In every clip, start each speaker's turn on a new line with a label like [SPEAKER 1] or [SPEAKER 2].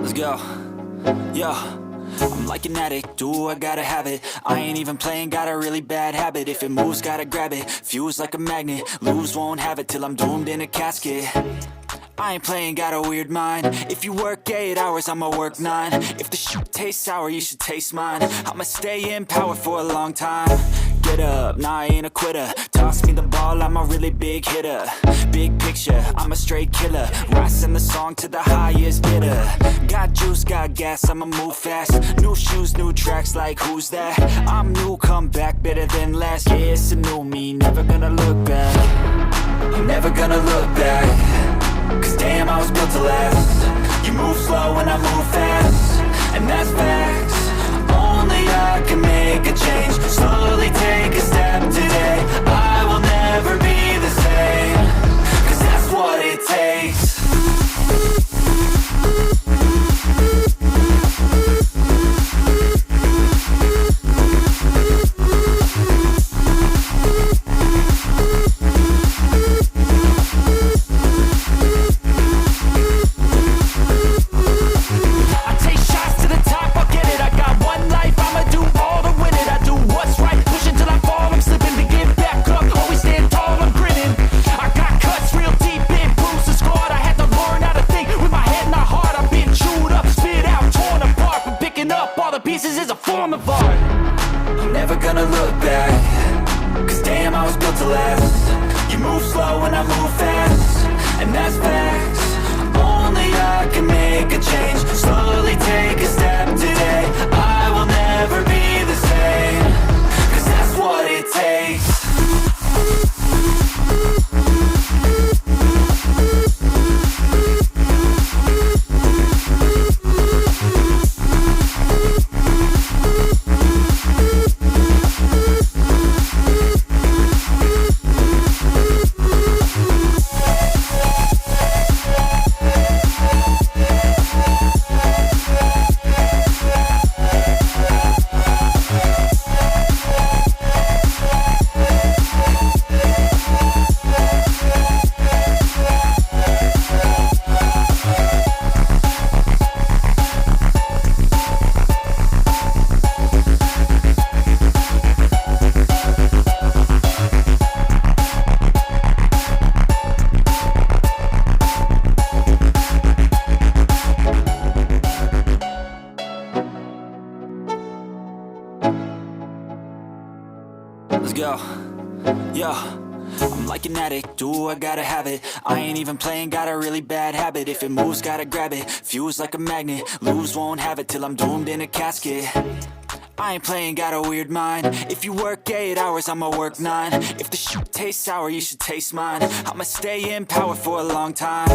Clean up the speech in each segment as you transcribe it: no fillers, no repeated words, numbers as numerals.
[SPEAKER 1] Let's go. Yo, I'm like an addict, do I gotta have it. I ain't even playing, got a really bad habit. If it moves, gotta grab it, fuse like a magnet. Lose, won't have it till I'm doomed in a casket. I ain't playing, got a weird mind. If you work 8 hours, I'ma work 9. If the shit tastes sour, you should taste mine. I'ma stay in power for a long time. Get up, nah, I ain't a quitter. Toss me the ball, I'm a really big hitter. Big picture, I'm a straight killer. Rising the song to the highest bidder. Got juice, got gas, I'ma move fast. New shoes, new tracks, like who's that? I'm new, come back, better than last. Yeah, it's a new me, never gonna look back. I'm never gonna look back. Cause damn, I was built to last. You move slow and I move fast, and that's facts. Only I can make a change. Slowly take a step today. I will never be the same. Cause that's what it takes. Let's go. Yo, I'm like an addict, do I gotta have it. I ain't even playing, got a really bad habit. If it moves, gotta grab it, fuse like a magnet. Lose, won't have it till I'm doomed in a casket. I ain't playing, got a weird mind. If you work 8 hours, I'ma work 9. If the shit tastes sour, you should taste mine. I'ma stay in power for a long time.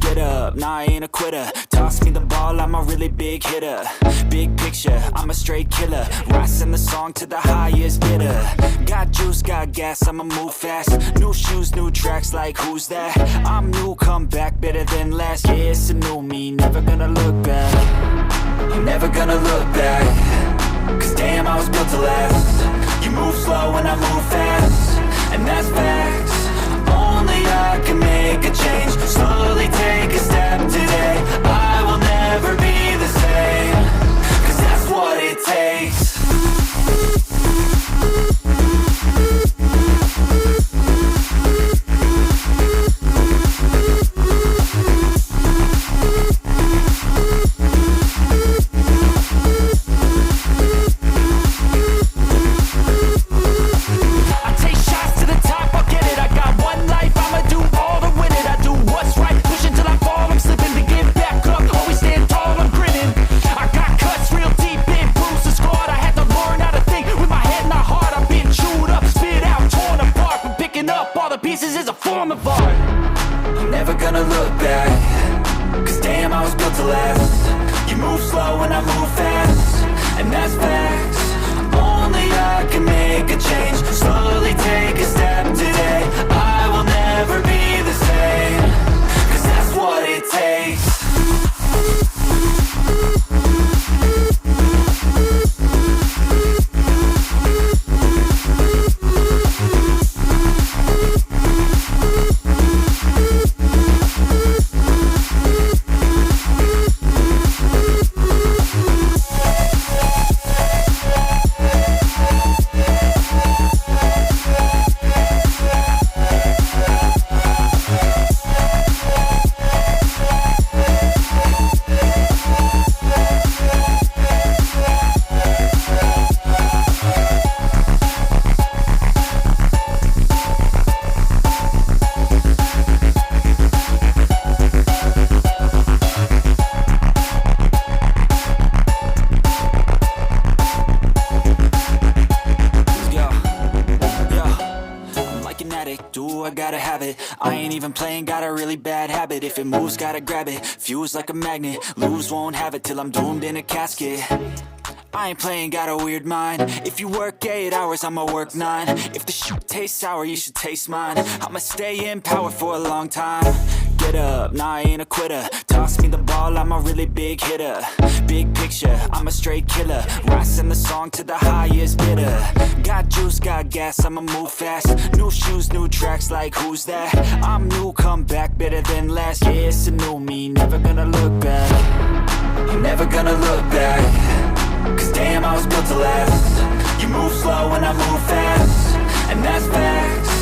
[SPEAKER 1] Get up, nah, I ain't a quitter. Toss me the ball, I'm a really big hitter. Big picture, I'm a straight killer. Rising the song to the highest bidder. Got juice, got gas, I'ma move fast. New shoes, new tracks, like who's that? I'm new, come back, better than last. Yeah, it's a new me, never gonna look back. I'm never gonna look back. Cause damn, I was built to last. You move slow and I move fast, and that's facts. Only I can make a change. Slowly take a step today. I will never be the same. Cause that's what it takes. addict, do I gotta have it. I ain't even playing, got a really bad habit. If it moves, gotta grab it, fuse like a magnet. Lose, won't have it till I'm doomed in a casket. I ain't playing, got a weird mind. If you work 8 hours, I'ma work 9. If the shit tastes sour, you should taste mine. I'ma stay in power for a long time. Get up, nah, I ain't a quitter. Toss me the ball, I'm a really big hitter. Big picture, I'm a straight killer. Rising the song to the highest bidder. Got juice, got gas, I'ma move fast. New shoes, new tracks, like who's that? I'm new, come back, better than last. Yeah, it's a new me, never gonna look back. I'm never gonna look back. Cause damn, I was built to last. You move slow and I move fast, and that's facts.